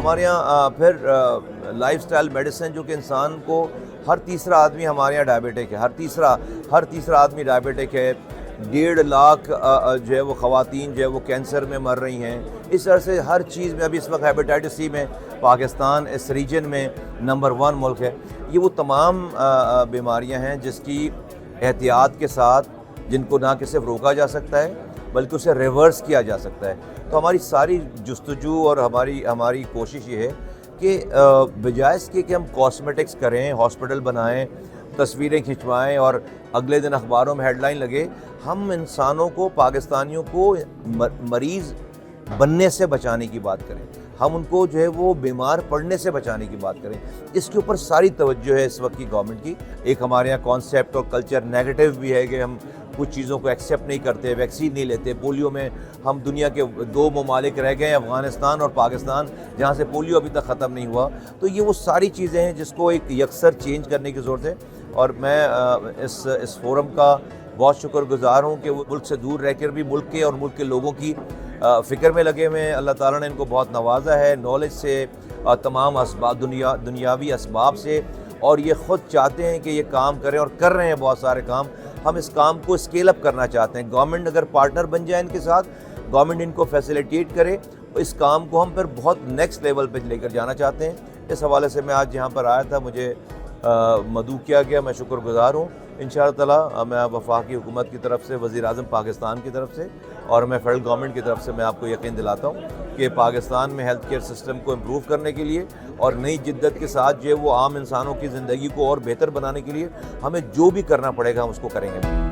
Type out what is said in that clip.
हमारे यहाँ फिर लाइफस्टाइल मेडिसिन, जो कि इंसान को हर तीसरा आदमी हमारे यहाँ डायबिटिक है, हर तीसरा आदमी डायबिटिक है। 1.5 लाख जो है वो ख़वातीन जो है वो कैंसर में मर रही हैं। इस तरह से हर चीज़ में अभी इस वक्त हेपेटाइटिस सी में पाकिस्तान इस रीजन में नंबर 1 मुल्क है। ये वो तमाम बीमारियां हैं जिसकी एहतियात के साथ, जिनको ना कि सिर्फ रोका जा सकता है बल्कि उसे रिवर्स किया जा सकता है। तो हमारी सारी जुस्तजू और हमारी कोशिश ये है कि बजाय इसके कि हम कॉस्मेटिक्स करें, हॉस्पिटल बनाएं, तस्वीरें खिंचवाएं और अगले दिन अखबारों में हेडलाइन लगे, हम इंसानों को, पाकिस्तानियों को मरीज़ बनने से बचाने की बात करें, हम उनको जो है वो बीमार पड़ने से बचाने की बात करें। इसके ऊपर सारी तवज्जो है इस वक्त की गवर्नमेंट की। एक हमारे यहाँ कॉन्सेप्ट और कल्चर नेगेटिव भी है कि हम कुछ चीज़ों को एक्सेप्ट नहीं करते, वैक्सीन नहीं लेते। पोलियो में हम दुनिया के 2 ममालिक रह गए, अफ़गानिस्तान और पाकिस्तान, जहाँ से पोलियो अभी तक ख़त्म नहीं हुआ। तो ये वो सारी चीज़ें हैं जिसको एक यकसर चेंज करने की ज़रूरत है। और मैं इस फोरम का बहुत शुक्रगुज़ार हूँ कि वो मुल्क से दूर रहकर भी मुल्क के और मुल्क के लोगों की फ़िक्र में लगे हुए हैं। अल्लाह ताला ने इनको बहुत नवाजा है नॉलेज से, तमाम दुनियावी असबाब से, और ये ख़ुद चाहते हैं कि ये काम करें और कर रहे हैं बहुत सारे काम। हम इस काम को स्केल अप करना चाहते हैं। गवर्नमेंट अगर पार्टनर बन जाए इनके साथ, गवर्नमेंट इनको फैसिलिटेट करे, तो इस काम को हम फिर बहुत नेक्स्ट लेवल पे लेकर जाना चाहते हैं। इस हवाले से मैं आज यहाँ पर आया था, मुझे मदऊ किया गया, मैं शुक्रगुज़ार हूँ। इंशाअल्लाह ताला मैं वफाकी हुकूमत की तरफ से, वज़ीर-ए-आज़म पाकिस्तान की तरफ से और मैं फेडरल गवर्नमेंट की तरफ से मैं आपको यकीन दिलाता हूँ कि पाकिस्तान में हेल्थ केयर सिस्टम को इम्प्रूव करने के लिए और नई जिद्दत के साथ जो है वो आम इंसानों की ज़िंदगी को और बेहतर बनाने के लिए हमें जो भी करना पड़ेगा हम उसको करेंगे।